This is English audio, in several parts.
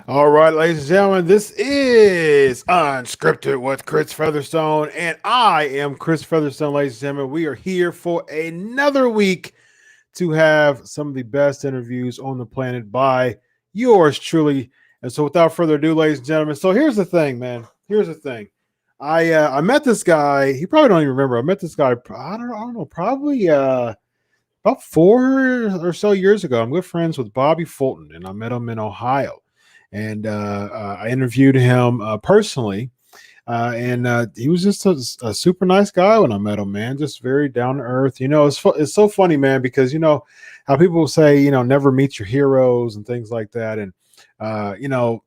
All right, ladies and gentlemen, this is Unscripted with Chris Featherstone, and I am Chris Featherstone, ladies and gentlemen. We are here for another week to have some of the best interviews on the planet by yours truly. And so without further ado, ladies and gentlemen, so here's the thing, man. Here's the thing. I met this guy. He probably don't even remember. I met this guy, I don't know, probably about 4 or so years ago. I'm good friends with Bobby Fulton, and I met him in Ohio. And I interviewed him personally, and he was just a super nice guy when I met him, man. Just very down to earth. You know, it's so funny, man, because you know how people say, you know, never meet your heroes and things like that. And you know,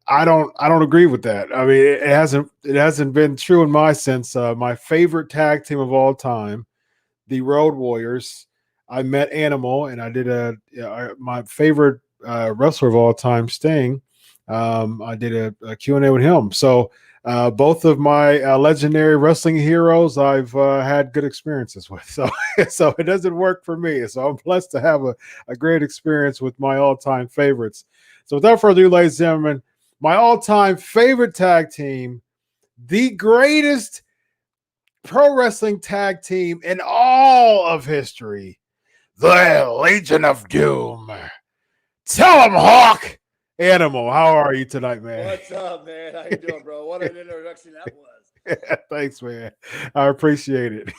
I don't agree with that. I mean, it hasn't been true in my sense. My favorite tag team of all time, the Road Warriors. I met Animal, and I did my favorite wrestler of all time, Sting. I did a Q&A with him. So both of my legendary wrestling heroes I've had good experiences with. So so it doesn't work for me. So I'm blessed to have a great experience with my all-time favorites. So without further ado, ladies and gentlemen, my all-time favorite tag team, the greatest pro wrestling tag team in all of history, the Legion of Doom. Tell him, Hawk. Animal, how are you tonight, man? What's up, man? How you doing, bro? What an introduction that was. Yeah, thanks, man. I appreciate it.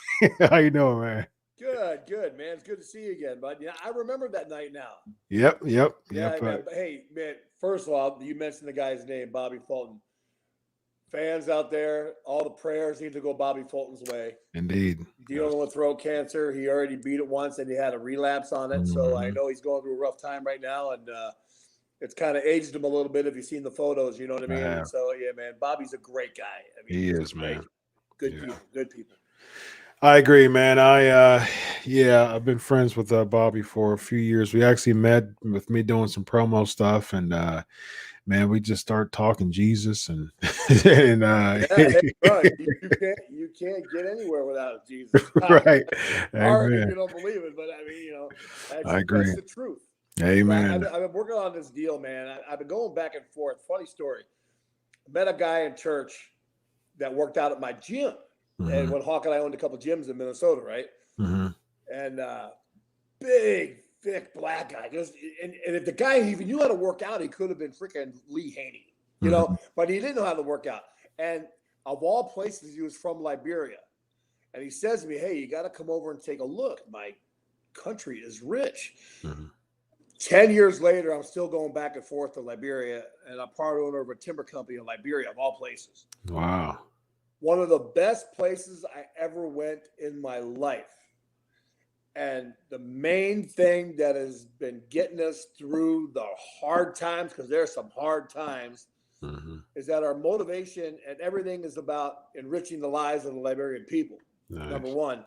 How you doing, man? Good, man. It's good to see you again, bud. Yeah, I remember that night now. Yep. Yeah, man. Hey, man, first of all, you mentioned the guy's name, Bobby Fulton. Fans out there, all the prayers need to go Bobby Fulton's way. Indeed. Dealing with throat cancer. He already beat it once, and he had a relapse on it. Mm-hmm. So I know he's going through a rough time right now, and it's kind of aged him a little bit if you've seen the photos, you know what I mean? Yeah. So, yeah, man, Bobby's a great guy. I mean, he is, man. Good people. I agree, man. I've been friends with Bobby for a few years. We actually met with me doing some promo stuff, and man, we just start talking Jesus and hey, bro, you can't get anywhere without Jesus. Right. Hard if you don't believe it, but I mean, you know, I agree. That's the truth. Amen. I've been working on this deal, man. I've been going back and forth. Funny story. I met a guy in church that worked out at my gym. Mm-hmm. And when Hawk and I owned a couple gyms in Minnesota, right? Mm-hmm. And big, thick black guy. And if the guy even knew how to work out, he could have been freaking Lee Haney, you know? But he didn't know how to work out. And of all places, he was from Liberia. And he says to me, hey, you got to come over and take a look. My country is rich. Mm-hmm. 10 years later, I'm still going back and forth to Liberia, and I'm part owner of a timber company in Liberia, of all places. Wow. One of the best places I ever went in my life. And the main thing that has been getting us through the hard times, because there's some hard times, is that our motivation and everything is about enriching the lives of the Liberian people. Nice. Number one.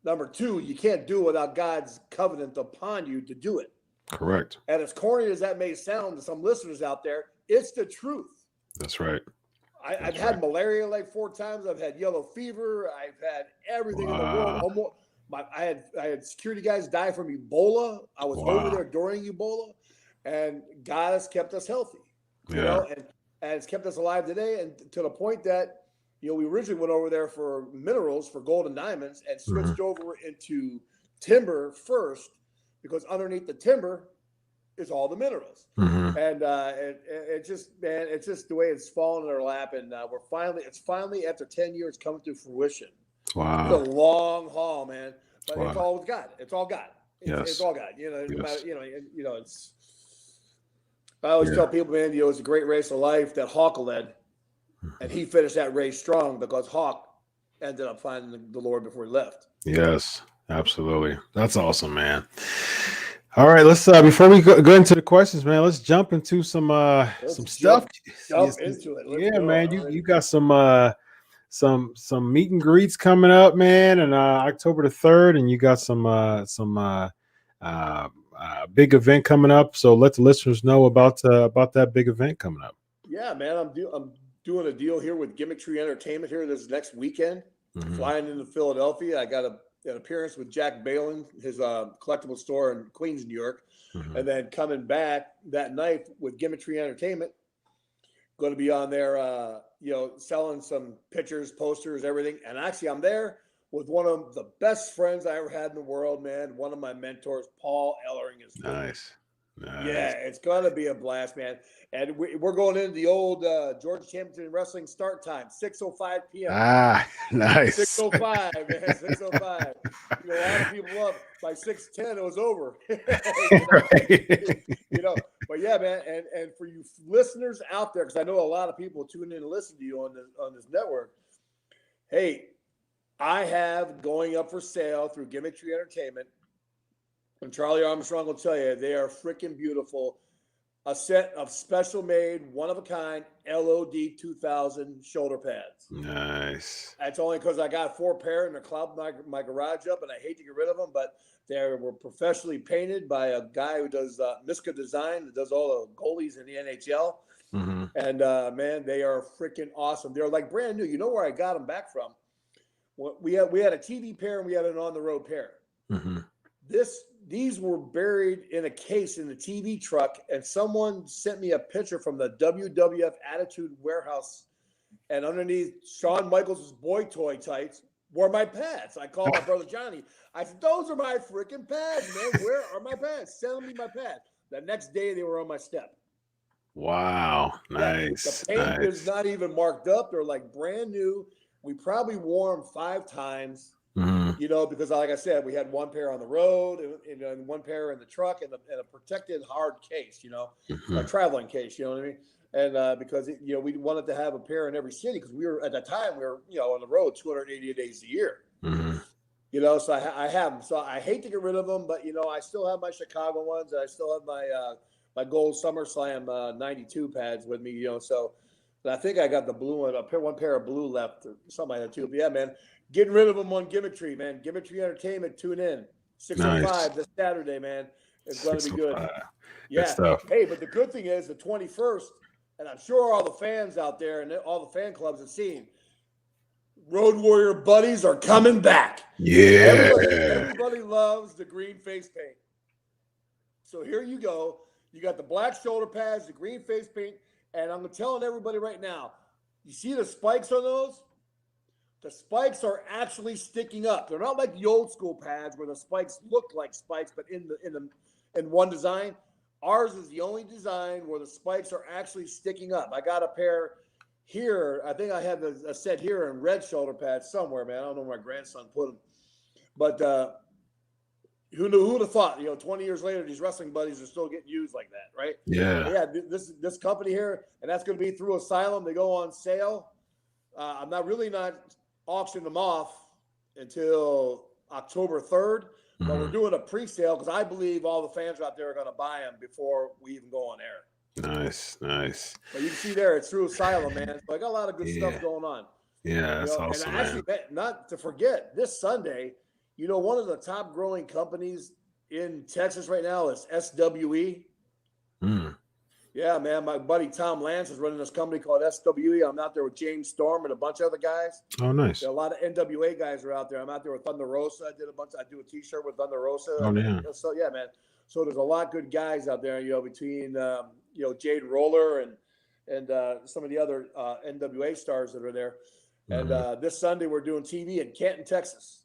Number two, you can't do it without God's covenant upon you to do it. Correct. And as corny as that may sound to some listeners out there, it's the truth. That's right. I've had malaria like 4 times. I've had yellow fever. I've had everything in the world. Almost, I had security guys die from Ebola. I was over there during Ebola, and God has kept us healthy. You know, and it's kept us alive today, and to the point that, you know, we originally went over there for minerals, for gold and diamonds, and switched over into timber first, because underneath the timber is all the minerals. And it's just the way it's fallen in our lap, and it's finally after 10 years coming to fruition. Wow. It's a long haul, man, but it's all with God. It's all God. It's all God. You know, no matter, you know, it's. I always tell people, man, you know, it's a great race of life that Hawk led. And he finished that race strong because Hawk ended up finding the Lord before he left. Yes, absolutely. That's awesome, man. All right, let's before we go into the questions, man, let's jump into some stuff. Jump into it. Let's go. Man, you got some meet and greets coming up, man, and October the 3rd, and you got some big event coming up. So let the listeners know about that big event coming up. Yeah, man, I'm doing a deal here with Gimmickry Entertainment here this next weekend. Flying into Philadelphia. I got an appearance with Jack Balin, his collectible store in Queens, New York. And then coming back that night with Gimmickry Entertainment. Going to be on there, selling some pictures, posters, everything. And actually, I'm there with one of the best friends I ever had in the world, man. One of my mentors, Paul Ellering. Is nice. Yeah, it's going to be a blast, man. And we're going into the old Georgia Championship Wrestling start time, 6:05 p.m. Nice. 6:05, man, 6:05. You know, a lot of people up by 6:10, it was over. But yeah, man, and for you listeners out there, because I know a lot of people tune in and listen to you on this network. Hey, I have going up for sale through Gimmickry Entertainment, and Charlie Armstrong will tell you they are freaking beautiful. A set of special made, one of a kind LOD 2000 shoulder pads. Nice. That's only because I got 4 pair and they're clogged my garage up, and I hate to get rid of them, but they were professionally painted by a guy who does Miska Design, that does all the goalies in the NHL. And man, they are freaking awesome. They're like brand new. You know where I got them back from? We had a TV pair and we had an on the road pair. These were buried in a case in the TV truck, and someone sent me a picture from the WWF Attitude Warehouse, and underneath Shawn Michaels' boy toy tights were my pads. I called my brother Johnny. I said, "Those are my freaking pads, man. Where are my pads? Send me my pads." The next day, they were on my step. Wow, nice. The paint is not even marked up. They're like brand new. We probably wore them 5 times. You know, because like I said, we had 1 pair on the road and 1 pair in the truck and a protected hard case, you know, a traveling case, you know what I mean? And because, we wanted to have a pair in every city because at the time we were, on the road 280 days a year, so I have them. So I hate to get rid of them, but, I still have my Chicago ones. And I still have my gold SummerSlam 92 pads with me, so I think I got the blue one, 1 pair of blue left or something like that too. But yeah, man. Getting rid of them on Gimmickry, man. Gimmickry Entertainment, tune in. 6:05 this Saturday, man. It's going to be good. Yeah. Hey, but the good thing is the 21st, and I'm sure all the fans out there and all the fan clubs have seen, Road Warrior buddies are coming back. Yeah. Everybody loves the green face paint. So here you go. You got the black shoulder pads, the green face paint, and I'm telling everybody right now, you see the spikes on those? The spikes are actually sticking up. They're not like the old school pads where the spikes look like spikes, but in one design. Ours is the only design where the spikes are actually sticking up. I got a pair here. I think I have a set here in red shoulder pads somewhere, man. I don't know where my grandson put them. But Who would have thought? 20 years later, these wrestling buddies are still getting used like that, right? Yeah. But yeah, this company here, and that's going to be through Asylum. They go on sale. I'm not auctioning them off until October 3rd, but we're doing a pre-sale because I believe all the fans out there are going to buy them before we even go on air. Nice. But you can see there, it's through Asylum, man. So I got a lot of good stuff going on. Yeah, that's awesome. And actually, not to forget, this Sunday, one of the top growing companies in Texas right now is SWE. Yeah, man. My buddy Tom Lance is running this company called SWE. I'm out there with James Storm and a bunch of other guys. Oh, nice. A lot of NWA guys are out there. I'm out there with Thunder Rosa. I do a T-shirt with Thunder Rosa. Oh, yeah. So yeah, man. So there's a lot of good guys out there. Between Jade Roller and some of the other NWA stars that are there. And this Sunday we're doing TV in Canton, Texas.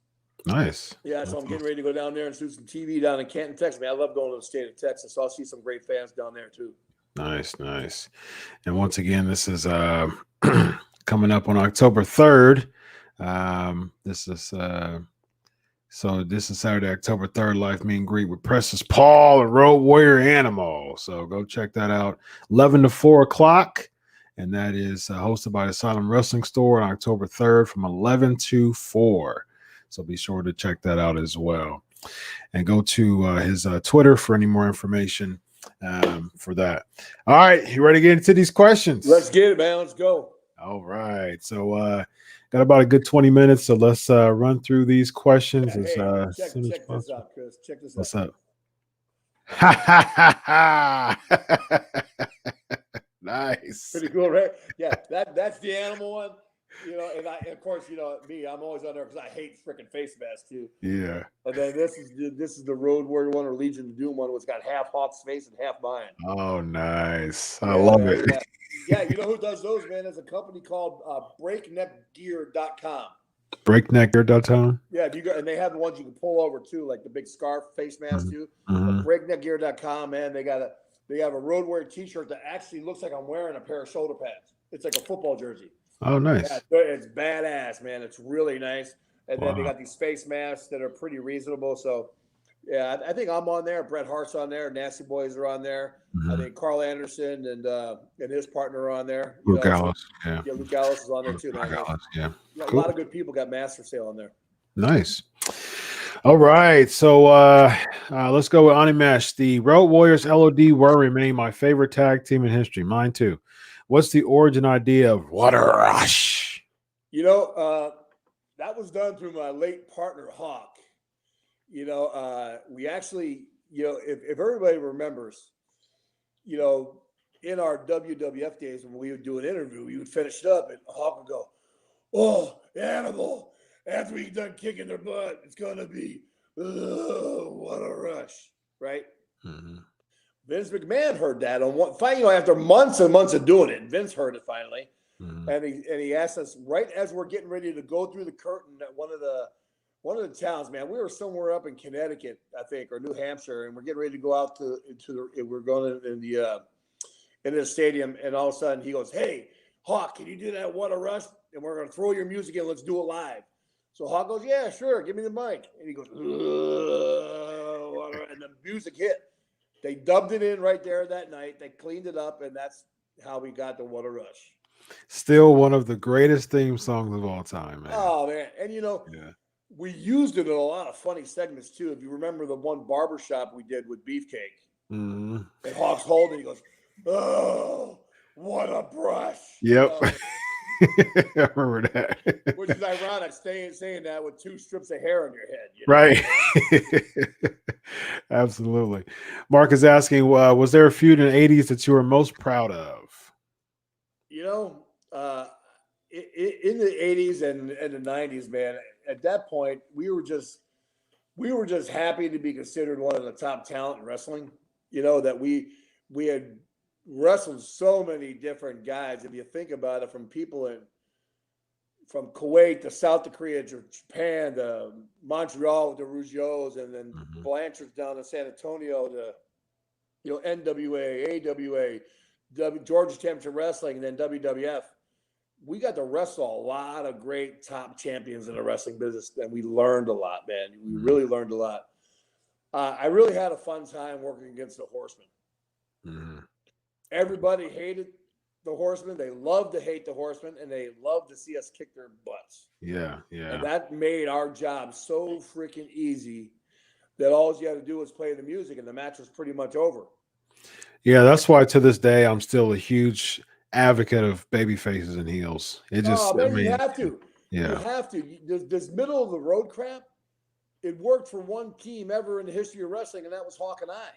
Nice. Yeah, so I'm getting ready to go down there and do some TV down in Canton, Texas. Man, I love going to the state of Texas. So I'll see some great fans down there too. Nice. And once again, this is coming up on October 3rd. This is Saturday, October 3rd, live meet and greet with Precious Paul and Road Warrior Animal. So go check that out. 11 to 4 o'clock. And that is hosted by the Asylum Wrestling Store on October 3rd from 11 to 4. So be sure to check that out as well. And go to his Twitter for any more information for that. All right. You ready to get into these questions? Let's get it, man. Let's go. All right. So got about a good 20 minutes. So let's run through these questions. Check this out, Chris. Check this out. What's up? Nice. Pretty cool, right? Yeah, that's the animal one. And of course, me, I'm always on there because I hate freaking face masks too. Yeah. And then this is the Road Warrior one or Legion of Doom one, which got half Hawk's face and half mine. Oh, nice. I love it. Yeah, you know who does those, man? There's a company called breakneckgear.com. Breakneckgear.com? Yeah, and they have the ones you can pull over too, like the big scarf face mask too. Breakneckgear.com, man. They have a Road Warrior t-shirt that actually looks like I'm wearing a pair of shoulder pads. It's like a football jersey. Oh, nice. Yeah, it's badass, man. It's really nice. And then they got these face masks that are pretty reasonable. So, yeah, I think I'm on there. Bret Hart's on there. Nasty Boys are on there. I think Carl Anderson and his partner are on there. Luke Gallows. Yeah, Luke Gallows is on there too. Man. Yeah. Cool. A lot of good people got masks for sale on there. Nice. All right. So let's go with Animesh. The Road Warriors LOD will remain my favorite tag team in history. Mine too. What's the origin idea of What a Rush? That was done through my late partner, Hawk. We actually, if everybody remembers, in our WWF days when we would do an interview, we would finish it up and Hawk would go, "Oh, Animal, after we done kicking their butt, it's going to be, what a rush," right? Vince McMahon heard that after months and months of doing it. Vince heard it finally, and he asked us right as we're getting ready to go through the curtain at one of the towns. Man, we were somewhere up in Connecticut, I think, or New Hampshire, and we're getting ready to go out we're going into the stadium, and all of a sudden he goes, "Hey, Hawk, can you do that What a Rush? And we're going to throw your music in. Let's do it live." So Hawk goes, "Yeah, sure. Give me the mic." And he goes, and the music hit. They dubbed it in right there that night. They cleaned it up, and that's how we got the What a Rush. Still one of the greatest theme songs of all time, man. Oh, man. And, we used it in a lot of funny segments, too. If you remember the one barbershop we did with Beefcake. And Hawk's holding, he goes, "Oh, what a brush." Yep. I remember that. Which is ironic, saying that with 2 strips of hair on your head. Right. Absolutely. Mark is asking, was there a feud in the 80s that you were most proud of? In the 80s and the 90s, man, at that point, we were just happy to be considered one of the top talent in wrestling. That we had wrestled so many different guys. If you think about it, from people from Kuwait to South Korea to Japan to Montreal with the Rougeaus, and then Blanchard's down in San Antonio to NWA, AWA, Georgia Championship Wrestling, and then WWF. We got to wrestle a lot of great top champions in the wrestling business, and we learned a lot, man. We really learned a lot. I really had a fun time working against the Horsemen. Mm-hmm. Everybody hated the Horsemen. They loved to hate the Horsemen, and they loved to see us kick their butts. Yeah, yeah. And that made our job so freaking easy that all you had to do was play the music, and the match was pretty much over. Yeah, that's why to this day I'm still a huge advocate of baby faces and heels. It just, man, you have to. Yeah. You have to. This middle of the road crap, it worked for one team ever in the history of wrestling, and that was Hawk and I.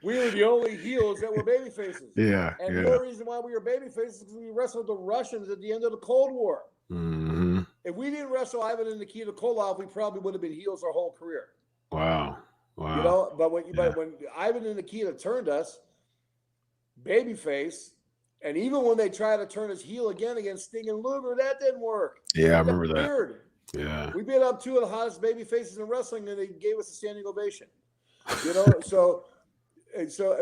We were the only heels that were baby faces. Yeah. And the only reason why we were baby faces is because we wrestled the Russians at the end of the Cold War. Mm-hmm. If we didn't wrestle Ivan and Nikita Koloff, we probably would have been heels our whole career. Wow. You know, but when Ivan and Nikita turned us babyface, and even when they tried to turn us heel again against Sting and Luger, that didn't work. Yeah, I remember that. Weird. Yeah. We beat up two of the hottest baby faces in wrestling, and they gave us a standing ovation. You know,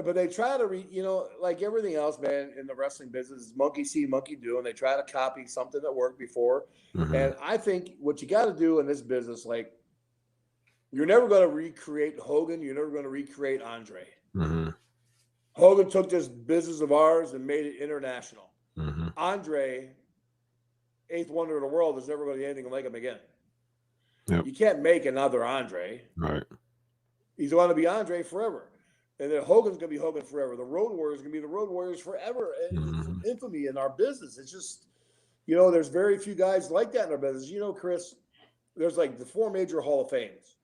but they try to like everything else, man, in the wrestling business, monkey see, monkey do, and they try to copy something that worked before. Mm-hmm. And I think what you got to do in this business, like, you're never going to recreate Hogan. You're never going to recreate Andre. Mm-hmm. Hogan took this business of ours and made it international. Mm-hmm. Andre, eighth wonder of the world, is never going to be anything like him again. Yep. You can't make another Andre. Right. He's going to be Andre forever. And then Hogan's going to be Hogan forever. The Road Warriors are going to be the Road Warriors forever. And Mm-hmm. it's infamy in our business. It's just, there's very few guys like that in our business. Chris, there's like the four major Hall of Fames.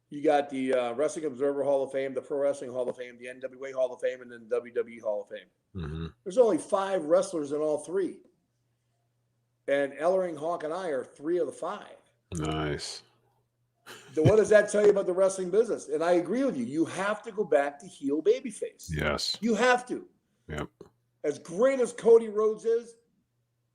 You got the Wrestling Observer Hall of Fame, the Pro Wrestling Hall of Fame, the NWA Hall of Fame, and then WWE Hall of Fame. Mm-hmm. There's only 5 wrestlers in all 3. And Ellering, Hawk, and I are 3 of the 5. Nice. So what does that tell you about the wrestling business? And I agree with you. You have to go back to heel babyface. Yes. You have to. Yep. As great as Cody Rhodes is,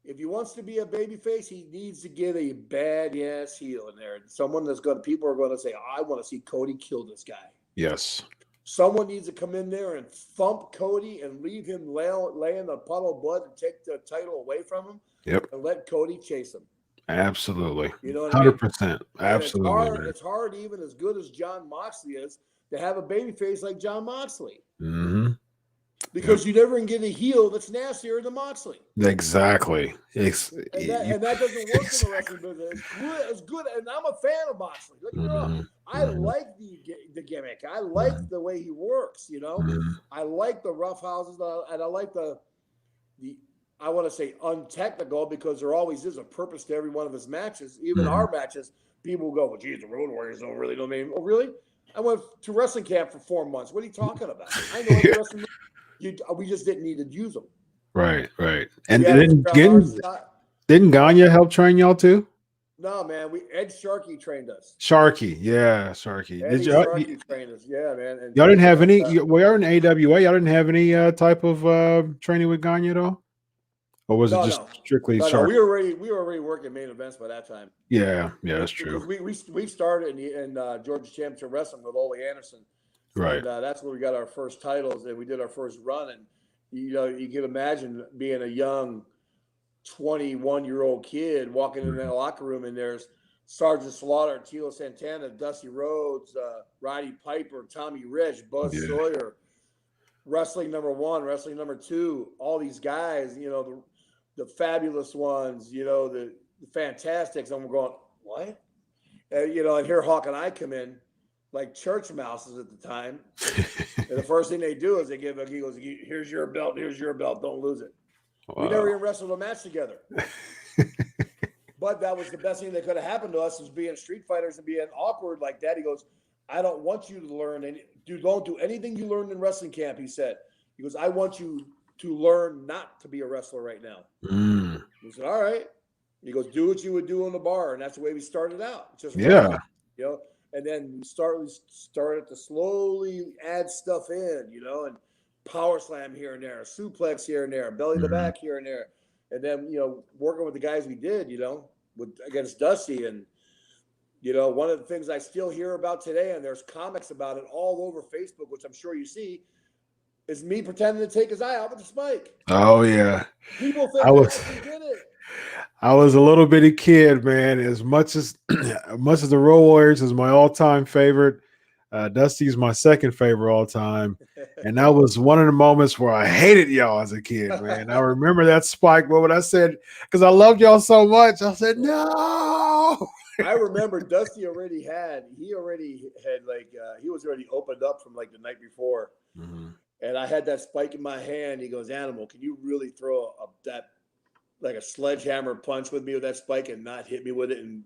if he wants to be a babyface, he needs to get a badass heel in there. Someone people are going to say, I want to see Cody kill this guy. Yes. Someone needs to come in there and thump Cody and leave him lay in the puddle of blood and take the title away from him. Yep. And let Cody chase him. Absolutely. You know what I mean? 100%. Absolutely. It's hard, even as good as Jon Moxley is, to have a babyface like Jon Moxley. Mm-hmm. Because you never can get a heel that's nastier than Moxley. Exactly. And that doesn't work in the wrestling business. It's good, and I'm a fan of Moxley. Don't get me wrong. I like the gimmick. I like the way he works. Mm-hmm. I like the rough houses, and I like the I want to say untechnical, because there always is a purpose to every one of his matches. Even our matches, people go, well, geez, the Road Warriors don't really know me. Oh, really? I went to wrestling camp for 4 months. What are you talking about? I know every wrestling. We just didn't need to use them. Right. And didn't Gagne help train y'all too? No, man. Ed Sharkey trained us. Sharkey. Sharkey trained us. Yeah, man. And y'all didn't have any. We are in AWA. Y'all didn't have any type of training with Gagne at all, or was it just strictly Sharkey? No, we were already working main events by that time. Yeah, that's true. We started in Georgia Championship Wrestling with Ole Anderson. Right. And that's where we got our first titles, and we did our first run. And you can imagine being a young 21-year-old kid walking in that locker room, and there's Sergeant Slaughter, Tito Santana, Dusty Rhodes, Roddy Piper, Tommy Rich, Buzz Sawyer, wrestling number 1, wrestling number 2, all these guys, the fabulous ones, the fantastics. And we're going, what? And here Hawk and I come in like church mouses at the time. And the first thing they do is he goes, here's your belt, don't lose it. Wow. We never even wrestled a match together. But that was the best thing that could have happened to us, was being street fighters and being awkward like that. He goes, I don't want you to learn don't do anything you learned in wrestling camp, he said. He goes, I want you to learn not to be a wrestler right now. He said, all right. He goes, do what you would do in the bar. And that's the way we started out. Just and then we started to slowly add stuff in, and power slam here and there, suplex here and there, belly to back here and there. And then, working with the guys we did, against Dusty. And, one of the things I still hear about today, and there's comics about it all over Facebook, which I'm sure you see, is me pretending to take his eye out with the spike. Oh, yeah. People think we did it. I was a little bitty kid, man. As much as the Road Warriors is my all-time favorite, Dusty's my second favorite all time. And that was one of the moments where I hated y'all as a kid, man. I remember that Spike moment. I said, because I loved y'all so much, I said, no. I remember Dusty already had like, he was already opened up from like the night before. Mm-hmm. And I had that spike in my hand. He goes, Animal, can you really throw that like a sledgehammer punch with me with that spike and not hit me with it? And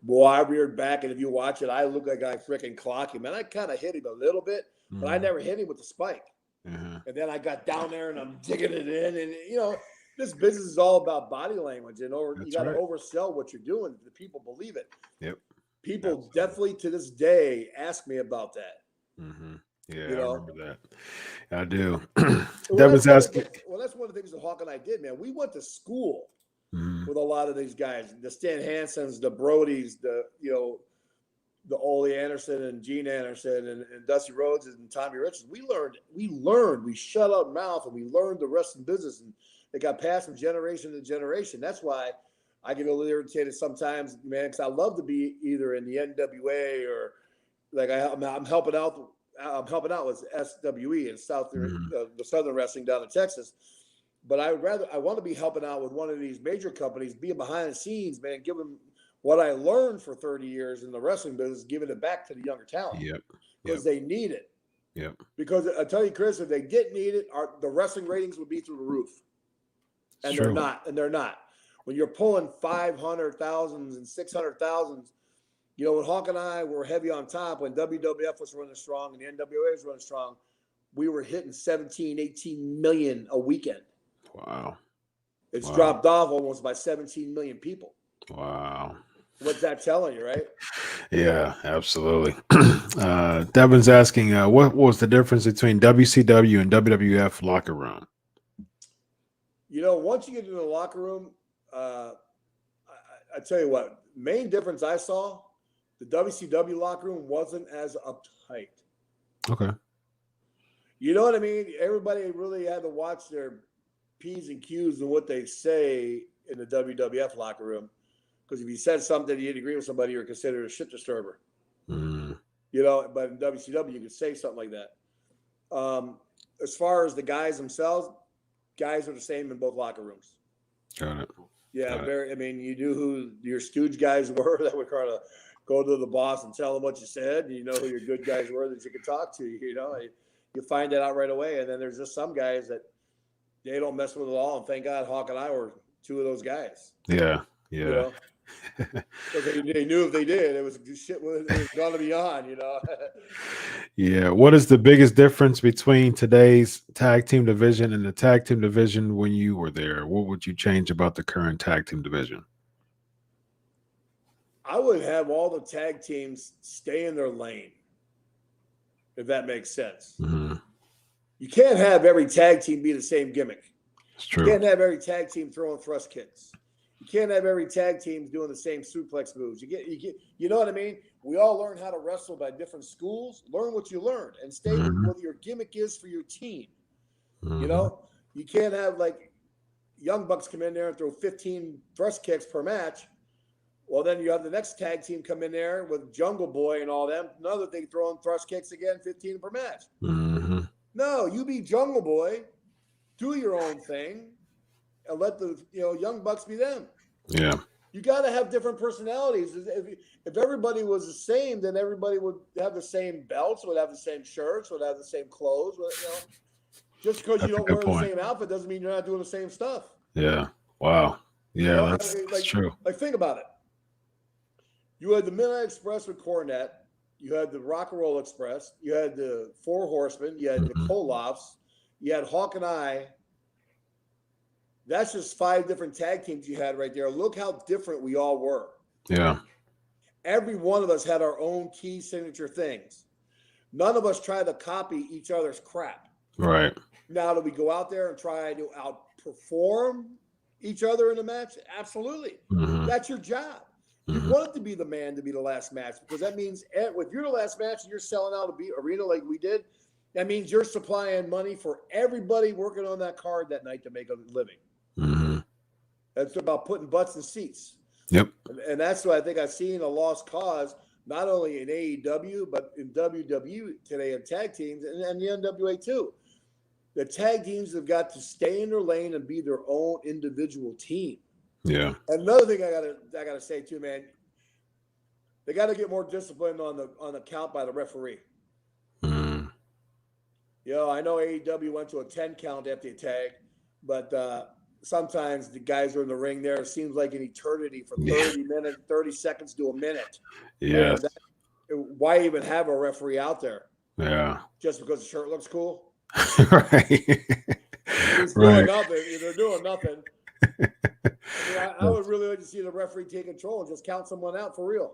boy, I reared back. And if you watch it, I look like I freaking clock him. And I kind of hit him a little bit, but I never hit him with the spike. Mm-hmm. And then I got down there and I'm digging it in. And, you know, this business is all about body language. And you got to oversell what you're doing. The people believe it. Yep. People definitely to this day ask me about that. Mm-hmm. Yeah, you know? I remember that. I do. Devin's asking. Well, that's one of the things that Hawk and I did, man. We went to school with a lot of these guys, the Stan Hansens, the Brodys, the Ole Anderson and Gene Anderson and Dusty Rhodes and Tommy Richards. We learned. We shut our mouth and we learned the wrestling business, and it got passed from generation to generation. That's why I get a little irritated sometimes, man, because I love to be either in the NWA or like I'm helping out. I'm helping out with SWE and the Southern Wrestling down in Texas. But I want to be helping out with one of these major companies, being behind the scenes, man, give them what I learned for 30 years in the wrestling business, giving it back to the younger talent. Because they need it. Yep. Because I tell you, Chris, if they didn't need it, the wrestling ratings would be through the roof. And they're not. And they're not. When you're pulling 500,000s and 600,000s, you know, when Hawk and I were heavy on top, when WWF was running strong and the NWA was running strong, we were hitting 17, 18 million a weekend. Wow. It's dropped off almost by 17 million people. Wow. What's that telling you, right? Yeah, absolutely. Devin's asking, what was the difference between WCW and WWF locker room? You know, once you get into the locker room, I tell you what, main difference I saw, the WCW locker room wasn't as uptight. Okay. You know what I mean? Everybody really had to watch their P's and Q's and what they say in the WWF locker room. Because if you said something you didn't agree with somebody, you're considered a shit disturber. You know, but in WCW, you could say something like that. As far as the guys themselves, guys are the same in both locker rooms. Got it. Yeah, I mean, you knew who your stooge guys were that would kind of go to the boss and tell them what you said. You know who your good guys were that you could talk to. You know, you find that out right away. And then there's just some guys that they don't mess with at all. And thank God Hawk and I were two of those guys. Yeah. You know? Because they knew if they did, it was going to be on, you know. Yeah. What is the biggest difference between today's tag team division and the tag team division when you were there? What would you change about the current tag team division? I would have all the tag teams stay in their lane, if that makes sense. Mm-hmm. You can't have every tag team be the same gimmick. It's true. You can't have every tag team throwing thrust kicks. You can't have every tag team doing the same suplex moves. You know what I mean? We all learn how to wrestle by different schools. Learn what you learned and stay with what your gimmick is for your team. You know, you can't have like Young Bucks come in there and throw 15 thrust kicks per match. Well, then you have the next tag team come in there with Jungle Boy and all them. Another thing, throwing thrust kicks again, 15 per match. No, you be Jungle Boy, do your own thing, and let the Young Bucks be them. Yeah. You got to have different personalities. If everybody was the same, then everybody would have the same belts, would have the same shirts, would have the same clothes. You know? Just because you don't wear the same outfit doesn't mean you're not doing the same stuff. Yeah. Wow. Yeah, that's true. Like, think about it. You had the Midnight Express with Cornette. You had the Rock and Roll Express. You had the Four Horsemen. You had the Koloffs. You had Hawk and I. That's just 5 different tag teams you had right there. Look how different we all were. Yeah. Every one of us had our own key signature things. None of us tried to copy each other's crap. Right. Now, do we go out there and try to outperform each other in a match? Absolutely. That's your job. You want it to be the man to be the last match, because that means if you're the last match and you're selling out a arena like we did, that means you're supplying money for everybody working on that card that night to make a living. It's about putting butts in seats. Yep. And that's what I think I've seen a lost cause, not only in AEW, but in WWE today in tag teams and the NWA too. The tag teams have got to stay in their lane and be their own individual team. Yeah. Another thing I gotta say too, man, they got to get more disciplined on the count by the referee. Mm. I know AEW went to a 10 count after the tag, but sometimes the guys are in the ring there. It seems like an eternity for 30 minutes, 30 seconds to a minute. Yeah. Why even have a referee out there? Yeah. Just because the shirt looks cool? Right. He's doing nothing. They're doing nothing. I would really like to see the referee take control and just count someone out for real.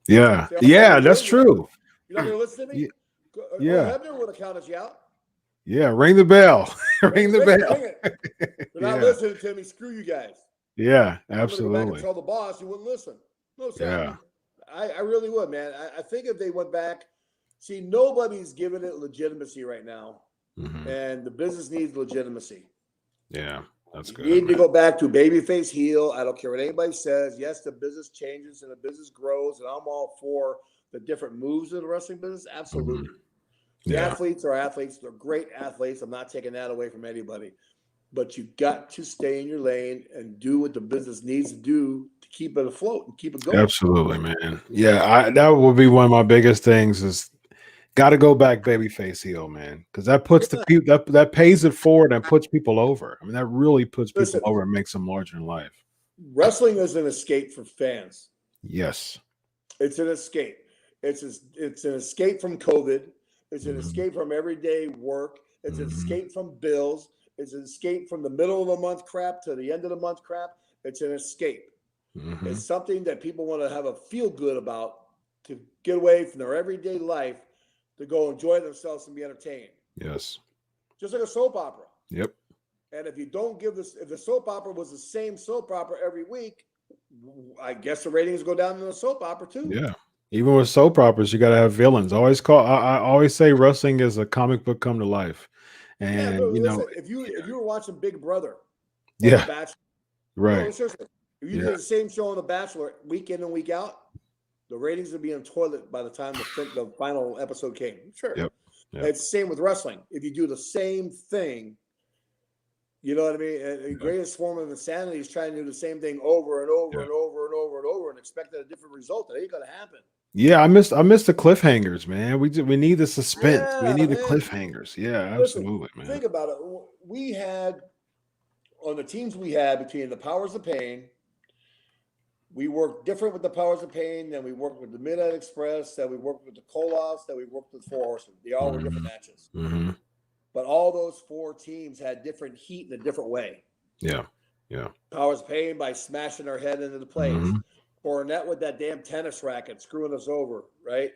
Yeah. Yeah, that's true. You're not going to listen to me? Yeah. Hebner would have counted you out. Yeah, ring the bell. Ring the bell. Ring it. They're not listening to me. Screw you guys. Yeah, I'm absolutely. going to go back and tell the boss you wouldn't listen. No, sir. Yeah. I really would, man. I think if they went back, see, nobody's giving it legitimacy right now. Mm-hmm. And the business needs legitimacy. Yeah, that's good. You need to go back to babyface heel. I don't care what anybody says. Yes, the business changes and the business grows, and I'm all for the different moves in the wrestling business. Absolutely. Mm-hmm. The athletes are athletes. They're great athletes. I'm not taking that away from anybody. But you got to stay in your lane and do what the business needs to do to keep it afloat and keep it going. Absolutely, man. Yeah, that would be one of my biggest things is got to go back babyface heel, man, because that puts the people that pays it forward and puts people over. I mean, that really puts people over and makes them larger in life. Wrestling is an escape for fans. Yes, it's an escape. It's an escape from COVID. It's an escape from everyday work. It's an escape from bills. It's an escape from the middle of the month crap to the end of the month crap. It's an escape. It's something that people want to have a feel good about to get away from their everyday life to go enjoy themselves and be entertained. Yes. Just like a soap opera. Yep. And if you don't give this, if the soap opera was the same soap opera every week, I guess the ratings go down in the soap opera too. Yeah. Even with soap operas, you got to have villains. I always say wrestling is a comic book come to life. And listen, if you were watching Big Brother, The Bachelor, right? Seriously, if you did the same show on The Bachelor week in and week out, the ratings would be in the toilet by the time the final episode came. Sure, Yep. It's the same with wrestling. If you do the same thing, you know what I mean. The greatest form of insanity is trying to do the same thing over and over and over and over and over and expect a different result. That ain't gonna happen. Yeah, I missed the cliffhangers, man. We need the suspense. We need the cliffhangers. Yeah, absolutely, man. Think about it. We had on the teams we had between the Powers of Pain. We worked different with the Powers of Pain than we worked with the Midnight Express, that we worked with the Koloffs, that we worked with Four Horsemen. They all were different matches. But all those four teams had different heat in a different way. Yeah. Powers of Pain by smashing our head into the plates. Cornette with that damn tennis racket screwing us over, right?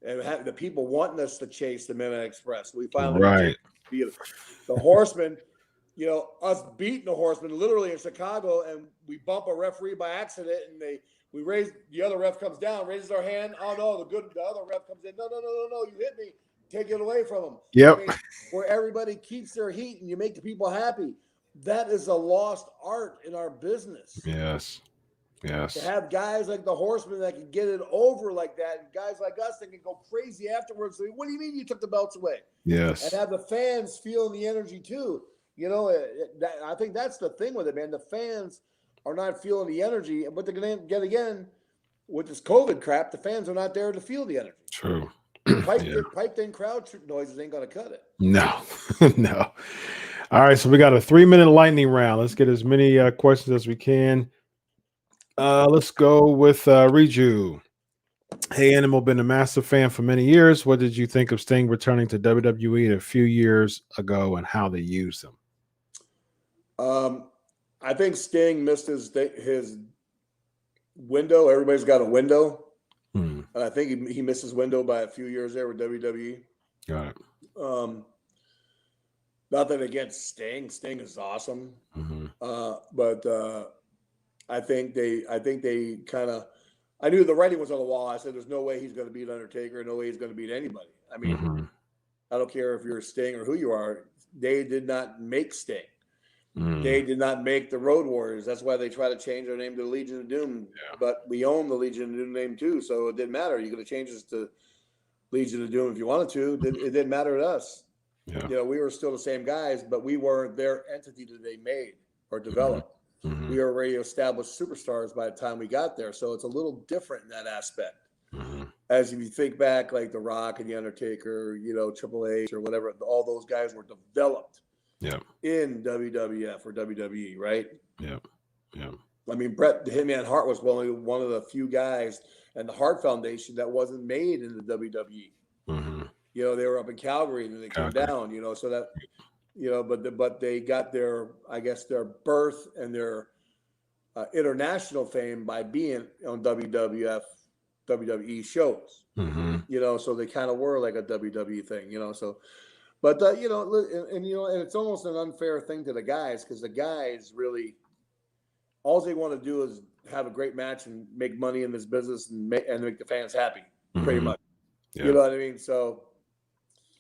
And having the people wanting us to chase the Midnight Express. We finally beat the Horsemen. Us beating the Horsemen literally in Chicago, and we bump a referee by accident, and we raise the other ref comes down, raises our hand. Oh no, the other ref comes in. No, you hit me. Take it away from them. Yep. Where everybody keeps their heat and you make the people happy. That is a lost art in our business. Yes. To have guys like the Horsemen that can get it over like that, and guys like us that can go crazy afterwards. What do you mean you took the belts away? Yes. And have the fans feeling the energy too. I think that's the thing with it, man. The fans are not feeling the energy, but they're going to get again with this COVID crap. The fans are not there to feel the energy. True. Piped in crowd noises ain't going to cut it. No, no. All right, so we got a 3-minute lightning round. Let's get as many questions as we can. Let's go with Riju. Hey, Animal, been a massive fan for many years. What did you think of Sting returning to WWE a few years ago and how they used him? I think Sting missed his window. Everybody's got a window. And I think he missed his window by a few years there with WWE. Got it. Nothing against Sting. Sting is awesome. But I think they kind of. I knew the writing was on the wall. I said, "There's no way he's going to beat Undertaker. No way he's going to beat anybody." I mean, I don't care if you're Sting or who you are. They did not make Sting. They did not make the Road Warriors. That's why they try to change their name to the Legion of Doom. Yeah. But we own the Legion of Doom name too, so it didn't matter. You could have changed us to Legion of Doom if you wanted to. It didn't matter to us. Yeah. You know, we were still the same guys, but we weren't their entity that they made or developed. Mm-hmm. We were already established superstars by the time we got there, so it's a little different in that aspect. Mm-hmm. As if you think back, like The Rock and The Undertaker, you know, Triple H or whatever, all those guys were developed in WWF or WWE, right? Yeah. I mean, Bret the Hitman Hart was one of the few guys and the Hart Foundation that wasn't made in the WWE. Mm-hmm. You know, they were up in Calgary and then they came down, you know, so that, you know, but they got their, I guess, their birth and their international fame by being on WWE shows, you know, so they kind of were like a WWE thing, you know, so, but, you know, and it's almost an unfair thing to the guys because the guys really, all they want to do is have a great match and make money in this business and make the fans happy, pretty much. Yeah. You know what I mean? So,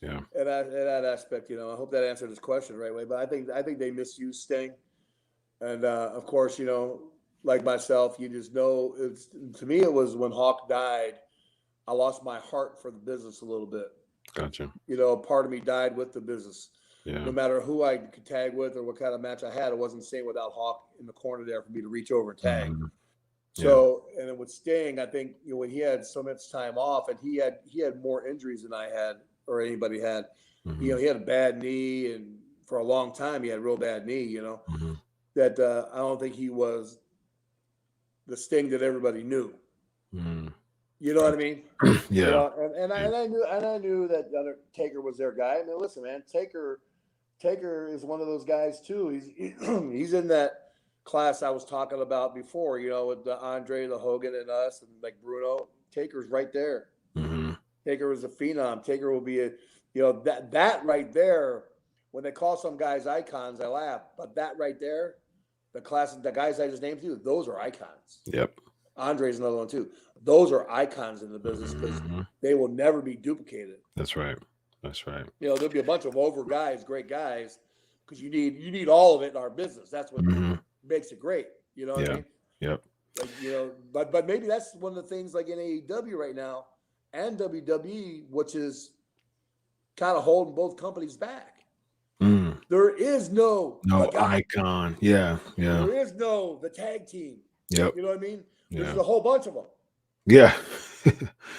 yeah. In that aspect, you know, I hope that answered his question the right way. But I think they misuse Sting, and of course, you know, like myself, you just know to me it was when Hawk died, I lost my heart for the business a little bit. Gotcha. You know, part of me died with the business. Yeah. No matter who I could tag with or what kind of match I had, it wasn't same without Hawk in the corner there for me to reach over and tag. Mm-hmm. So, and then with Sting, I think, you know, when he had so much time off and he had more injuries than I had or anybody had. Mm-hmm. You know, he had a bad knee, and for a long time he had a real bad knee, you know, that I don't think he was the Sting that everybody knew. Mm-hmm. You know what I mean? Yeah. You know, and I knew that Taker was their guy. I mean, listen, man, Taker is one of those guys too. He's in that class I was talking about before, you know, with the Andre, the Hogan, and us, and like Bruno. Taker's right there. Mm-hmm. Taker was a phenom. Taker will be you know, that right there. When they call some guys icons, I laugh. But that right there, the guys I just named to you, those are icons. Yep. Andre's another one too. Those are icons in the business because they will never be duplicated. That's right. You know, there'll be a bunch of over guys, great guys, because you need all of it in our business. That's what makes it great. You know what I mean? Yep. Like, you know, but maybe that's one of the things like in AEW right now and WWE, which is kind of holding both companies back. There is no icon. Yeah. There is no the tag team. Yep. You know what I mean? There's a whole bunch of them. Yeah.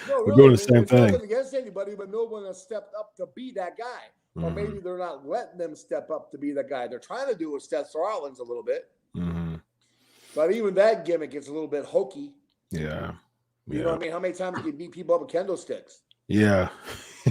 No, we're doing the same thing. Nothing against anybody, but no one has stepped up to be that guy. Or maybe they're not letting them step up to be that guy. They're trying to do with Seth Rollins a little bit. But even that gimmick is a little bit hokey. Yeah. You know what I mean? How many times can you beat people up with kendo sticks? Yeah.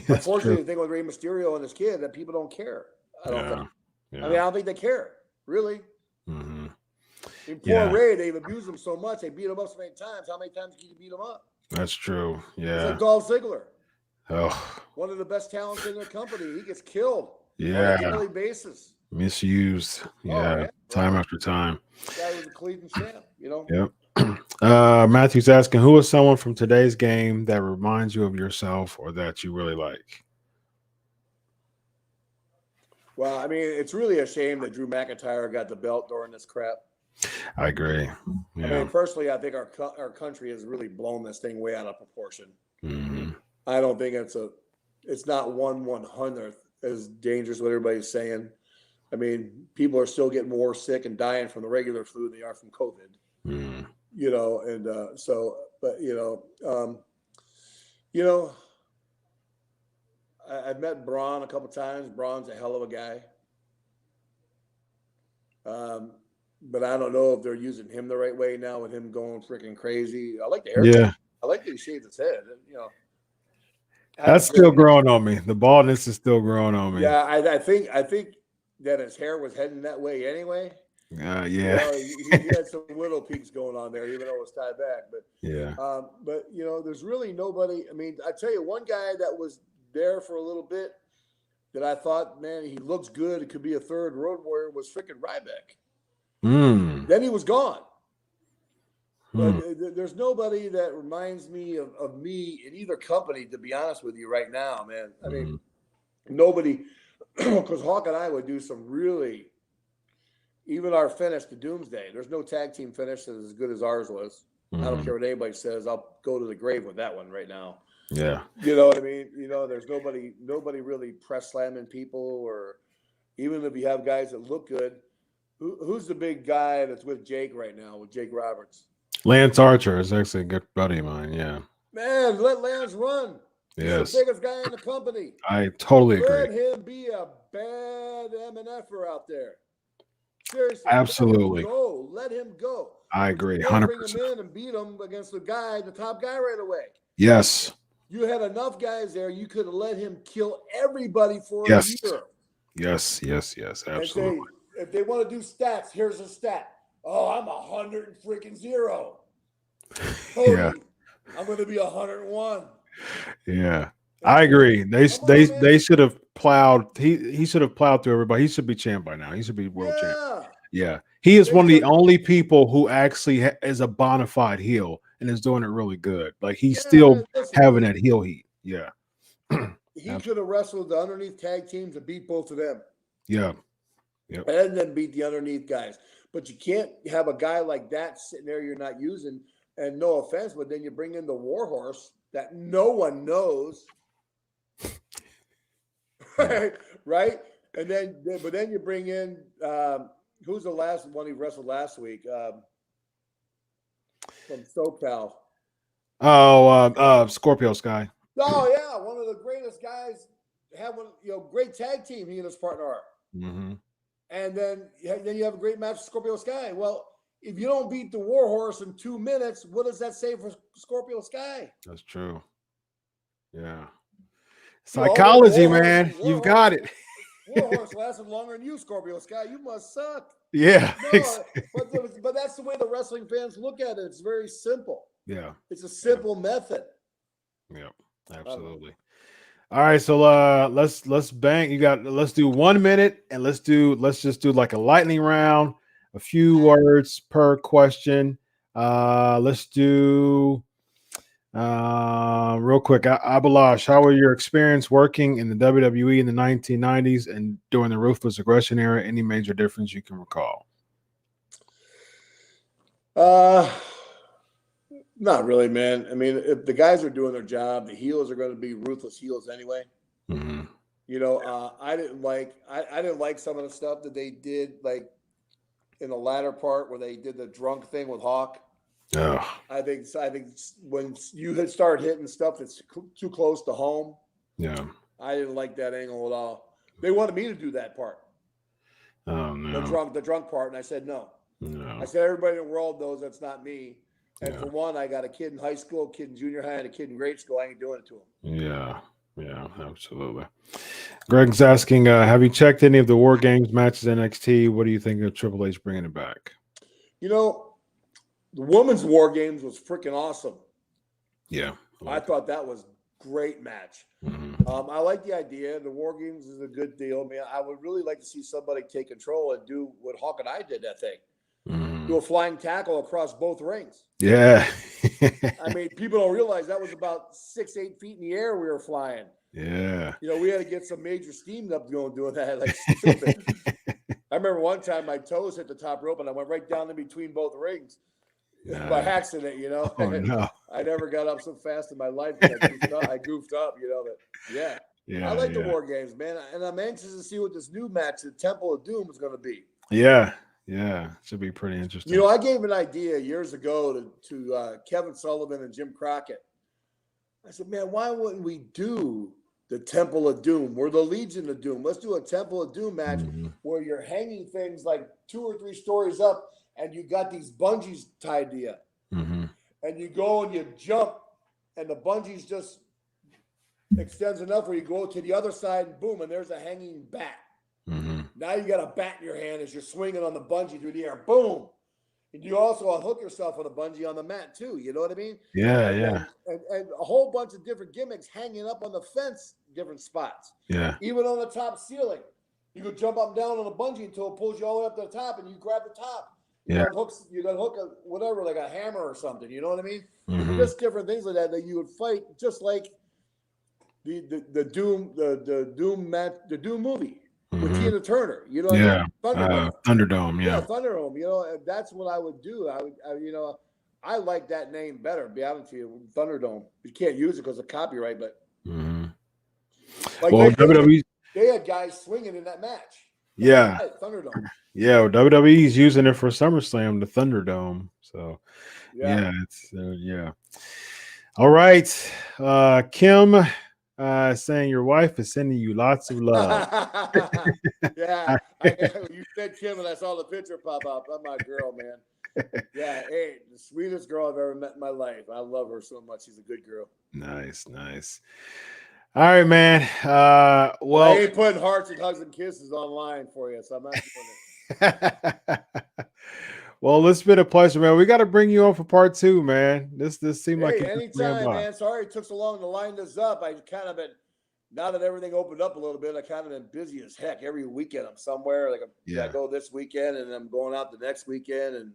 Unfortunately, the thing with Rey Mysterio and his kid that people don't care. I don't think. Yeah. I mean, I don't think they care, really. Poor Ray, they've abused him so much. They beat him up so many times. How many times can you beat him up? That's true. Yeah. It's like Dolph Ziggler. Oh. One of the best talents in their company. He gets killed on a daily basis. Misused. Yeah. Time after time. That guy was a Cleveland champ, you know? Yep. Matthew's asking, who is someone from today's game that reminds you of yourself or that you really like? Well, I mean, it's really a shame that Drew McIntyre got the belt during this crap. I agree. Yeah. I mean, personally, I think our country has really blown this thing way out of proportion. I don't think it's not 1/100th as dangerous what everybody's saying. I mean, people are still getting more sick and dying from the regular flu than they are from COVID. You know, and but I've met Braun a couple times. Braun's a hell of a guy. But I don't know if they're using him the right way now with him going freaking crazy. I like the haircut. Yeah. I like that he shaved his head. You know, that's still growing on me. The baldness is still growing on me. Yeah, I think that his hair was heading that way anyway. Yeah. You know, he had some widow peaks going on there, even though it was tied back. But but you know, there's really nobody. I mean, I tell you, one guy that was there for a little bit that I thought, man, he looks good. It could be a third Road Warrior was freaking Ryback. Then he was gone. But there's nobody that reminds me of me in either company, to be honest with you right now, man. I mean, nobody, because Hawk and I would do some really even our finish, the Doomsday, there's no tag team finish that's as good as ours was. I don't care what anybody says. I'll go to the grave with that one right now. Yeah. You know what I mean? There's nobody really press slamming people, or even if you have guys that look good. Who's the big guy that's with Jake right now, with Jake Roberts? Lance Archer is actually a good buddy of mine. Yeah. Man, let Lance run. Yes. He's the biggest guy in the company. I totally agree. Let him be a bad MNFer out there. Seriously. Absolutely. Let him go. I agree. 100%. 100%. Bring him in and beat him against the top guy right away. Yes. You had enough guys there. You could have let him kill everybody for a year. Yes. Absolutely. And say, if they want to do stats, here's a stat. Oh, I'm 100-0. Yeah. I'm going to be 101. Yeah. I agree. They should have plowed. He should have plowed through everybody. He should be champ by now. He should be world champ. Yeah. He is one of the only people who actually is a bona fide heel and is doing it really good. Like he's still having that heel heat. Yeah. He could have wrestled the underneath tag teams and beat both of them. Yeah. Yep. And then beat the underneath guys. But you can't have a guy like that sitting there you're not using. And no offense, but then you bring in the Warhorse that no one knows. Right? And then you bring in who's the last one he wrestled last week? From SoCal. Scorpio Sky. Oh yeah, one of the greatest guys. Have one, great tag team. He and his partner are. Mm-hmm. And then you have a great match with Scorpio Sky. Well, if you don't beat the Warhorse in 2 minutes, what does that say for Scorpio Sky? That's true. Yeah. Psychology, man. You've got it. Warhorse lasted longer than you, Scorpio Sky. You must suck. Yeah. No, but that's the way the wrestling fans look at it. It's very simple. Yeah. It's a simple method. Yep. Absolutely. All right, so let's bang. Let's do 1 minute, and let's just do like a lightning round, a few words per question. Let's do real quick. Abalash, how was your experience working in the WWE in the 1990s and during the Ruthless Aggression era? Any major difference you can recall? Not really, man. I mean, if the guys are doing their job, the heels are going to be ruthless heels anyway. Mm-hmm. I didn't like some of the stuff that they did, like in the latter part where they did the drunk thing with Hawk. Oh. I think when you had started hitting stuff that's too close to home. Yeah. I didn't like that angle at all. They wanted me to do that part. Oh no. The drunk part, and I said no. No. I said everybody in the world knows that's not me. And for one, I got a kid in high school, a kid in junior high, and a kid in grade school. I ain't doing it to him. Yeah, absolutely. Greg's asking, have you checked any of the War Games matches NXT? What do you think of Triple H bringing it back? The women's War Games was freaking awesome. Yeah. I thought that was a great match. Mm-hmm. I like the idea. The War Games is a good deal. I mean, I would really like to see somebody take control and do what Hawk and I did that thing. Mm-hmm. Do a flying tackle across both rings. Yeah. I mean, people don't realize that was about 6-8 feet in the air we were flying. Yeah. We had to get some major steam up going doing that. Like stupid. I remember one time my toes hit the top rope and I went right down in between both rings by accident, Oh, no. I never got up so fast in my life. I goofed up, but yeah. I like the War Games, man. And I'm anxious to see what this new match, the Temple of Doom, is going to be. Yeah. Yeah, should be pretty interesting. I gave an idea years ago to Kevin Sullivan and Jim Crockett. I said, man, why wouldn't we do the Temple of Doom? We're the Legion of Doom. Let's do a Temple of Doom match where you're hanging things like 2 or 3 stories up and you got these bungees tied to you. Mm-hmm. And you go and you jump and the bungees just extends enough where you go to the other side and boom, and there's a hanging bat. Mm-hmm. Now you got a bat in your hand as you're swinging on the bungee through the air. Boom. And you also unhook yourself on a bungee on the mat too. You know what I mean? Yeah, and a whole bunch of different gimmicks hanging up on the fence, different spots. Yeah. Even on the top ceiling. You could jump up and down on a bungee until it pulls you all the way up to the top and you grab the top. You got hook a whatever, like a hammer or something. You know what I mean? Mm-hmm. Just different things like that you would fight, just like the Doom match, the Doom movie. with Tina Turner. You know, Yeah, Thunderdome. Thunderdome. Yeah, Thunderdome. You know, that's what I would do. I like that name better. To be honest with you, Thunderdome. You can't use it because of copyright, but well, WWE. They had guys swinging in that match. Yeah, Thunderdome. Yeah, WWE's using it for SummerSlam, the Thunderdome. So it's yeah. All right, Kim. Saying your wife is sending you lots of love. Yeah, you said Kim, and I saw the picture pop up. That's my girl, man. Yeah, hey, the sweetest girl I've ever met in my life. I love her so much. She's a good girl. Nice. All right, man. Well, I ain't putting hearts and hugs and kisses online for you, so I'm not doing it. Well, it's been a pleasure, man. We got to bring you on for part 2, man. This seemed like anytime, man. Sorry it took so long to line this up. I kind of been, now that everything opened up a little bit, I kind of been busy as heck. Every weekend I'm somewhere. Like I go this weekend, and I'm going out the next weekend, and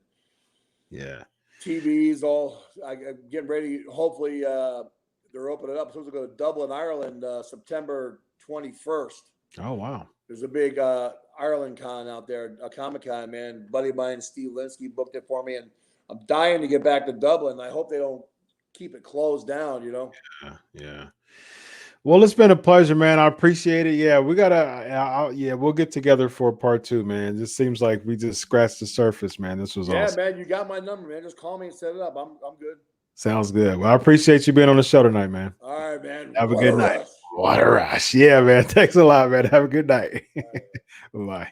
TV's all. I'm getting ready. Hopefully, they're opening up. I'm supposed to go to Dublin, Ireland, September 21st. Oh wow! There's a big Ireland con out there, a Comic-Con, man. Buddy of mine, Steve Linsky, booked it for me, and I'm dying to get back to Dublin. I hope they don't keep it closed down, you know? Yeah. Well, it's been a pleasure, man. I appreciate it. Yeah, we gotta. We'll get together for part 2, man. It just seems like we just scratched the surface, man. This was awesome. Yeah, man. You got my number, man. Just call me and set it up. I'm good. Sounds good. Well, I appreciate you being on the show tonight, man. All right, man. Have a good night. What a rush. Yeah, man. Thanks a lot, man. Have a good night. Bye.